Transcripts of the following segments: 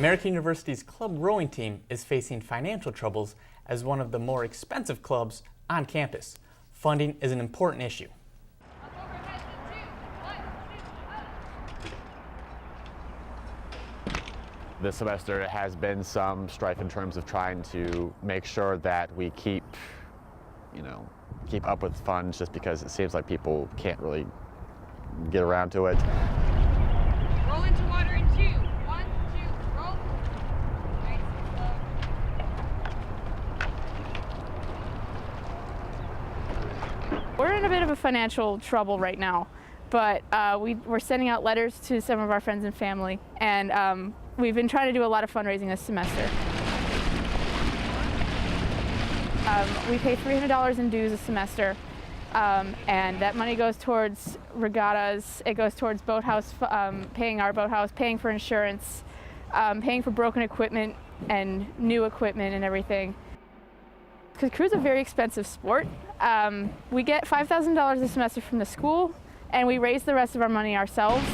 American University's club rowing team is facing financial troubles as one of the more expensive clubs on campus. Funding is an important issue. This semester has been some strife in terms of trying to make sure that we keep up with funds, just because it seems like people can't really get around to it. Roll into water in 2. 1, 2, roll. Nice and slow. We're in a bit of a financial trouble right now, but we're sending out letters to some of our friends and family, and we've been trying to do a lot of fundraising this semester. We pay $300 in dues a semester, and that money goes towards regattas. It goes towards boathouse, paying our boathouse, paying for insurance, paying for broken equipment and new equipment and everything. Because crew's a very expensive sport. We get $5,000 a semester from the school, and we raise the rest of our money ourselves.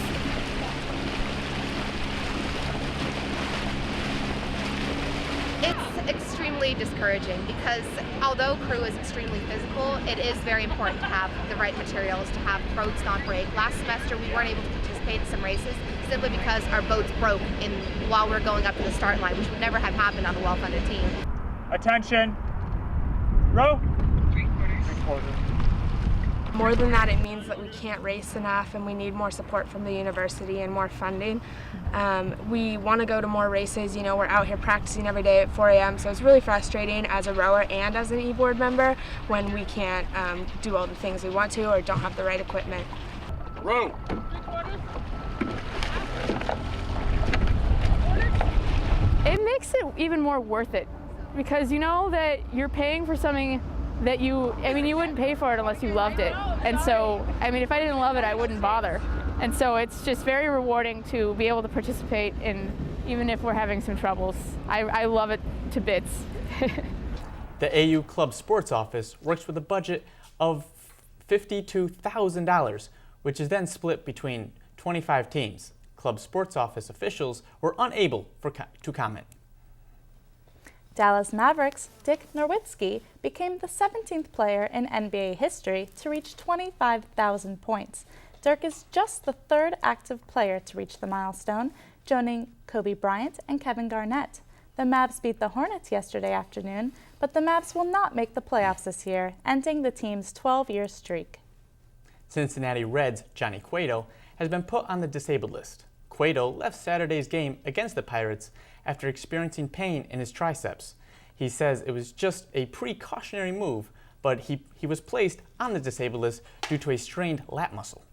It's extremely discouraging because although crew is extremely physical, it is very important to have the right materials, to have boats not break. Last semester we weren't able to participate in some races simply because our boats broke while we were going up to the start line, which would never have happened on a well-funded team. Attention, row. 3/4. More than that, it means that we can't race enough and we need more support from the university and more funding. We want to go to more races. We're out here practicing every day at 4 a.m. So it's really frustrating as a rower and as an e-board member when we can't do all the things we want to or don't have the right equipment. Row. It makes it even more worth it because you know that you're paying for something that you wouldn't pay for it unless you loved it. And so, if I didn't love it, I wouldn't bother. And so it's just very rewarding to be able to participate in, even if we're having some troubles. I love it to bits. The AU Club Sports Office works with a budget of $52,000, which is then split between 25 teams. Club Sports Office officials were unable to comment. Dallas Mavericks' Dick Nowitzki became the 17th player in NBA history to reach 25,000 points. Dirk is just the third active player to reach the milestone, joining Kobe Bryant and Kevin Garnett. The Mavs beat the Hornets yesterday afternoon, but the Mavs will not make the playoffs this year, ending the team's 12-year streak. Cincinnati Reds' Johnny Cueto has been put on the disabled list. Cueto left Saturday's game against the Pirates after experiencing pain in his triceps. He says it was just a precautionary move, but he was placed on the disabled list due to a strained lat muscle.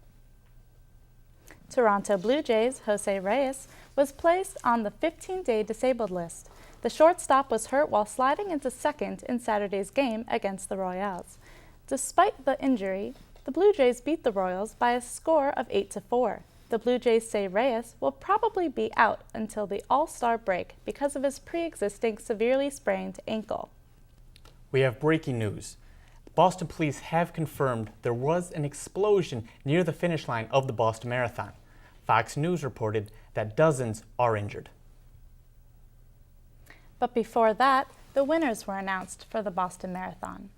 Toronto Blue Jays' Jose Reyes was placed on the 15-day disabled list. The shortstop was hurt while sliding into second in Saturday's game against the Royals. Despite the injury, the Blue Jays beat the Royals by a score of 8-4. The Blue Jays say Reyes will probably be out until the All-Star break because of his pre-existing severely sprained ankle. We have breaking news. Boston police have confirmed there was an explosion near the finish line of the Boston Marathon. Fox News reported that dozens are injured. But before that, the winners were announced for the Boston Marathon.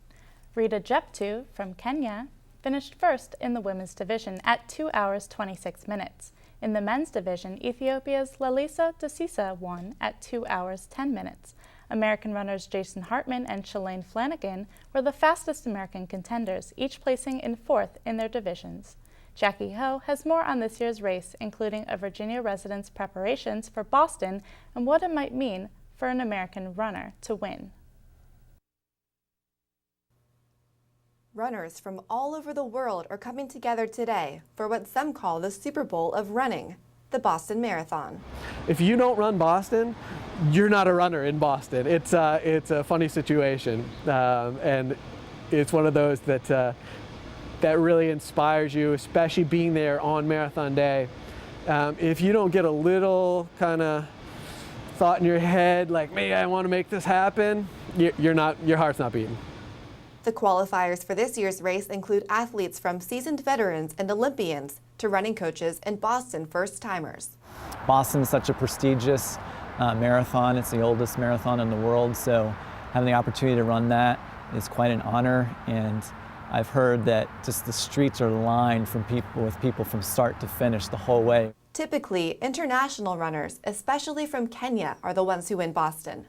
Rita Jeptu from Kenya finished first in the women's division at 2 hours 26 minutes. In the men's division, Ethiopia's Lalisa Desisa won at 2 hours 10 minutes. American runners Jason Hartman and Shalane Flanagan were the fastest American contenders, each placing in fourth in their divisions. Jackie Ho has more on this year's race, including a Virginia resident's preparations for Boston and what it might mean for an American runner to win. Runners from all over the world are coming together today for what some call the Super Bowl of running, the Boston Marathon. If you don't run Boston, you're not a runner in Boston. It's a funny situation, and it's one of those that really inspires you, especially being there on marathon day. If you don't get a little kind of thought in your head like, "Man, I want to make this happen," your heart's not beating. The qualifiers for this year's race include athletes from seasoned veterans and Olympians to running coaches and Boston first-timers. Boston is such a prestigious marathon. It's the oldest marathon in the world, so having the opportunity to run that is quite an honor. And I've heard that just the streets are lined with people from start to finish the whole way. Typically, international runners, especially from Kenya, are the ones who win Boston.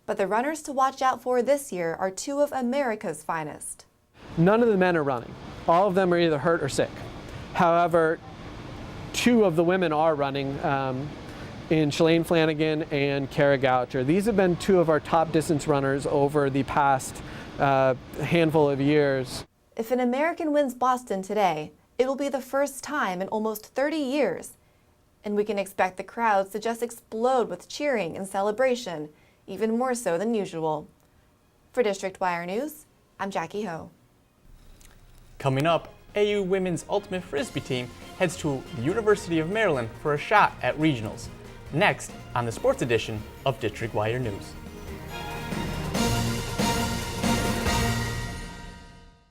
But the runners to watch out for this year are two of America's finest. None of the men are running. All of them are either hurt or sick. However, two of the women are running in Shalane Flanagan and Kara Goucher. These have been two of our top distance runners over the past handful of years. If an American wins Boston today, it will be the first time in almost 30 years. And we can expect the crowds to just explode with cheering and celebration, even more so than usual. For District Wire News, I'm Jackie Ho. Coming up, AU Women's Ultimate Frisbee team heads to the University of Maryland for a shot at regionals. Next on the sports edition of District Wire News.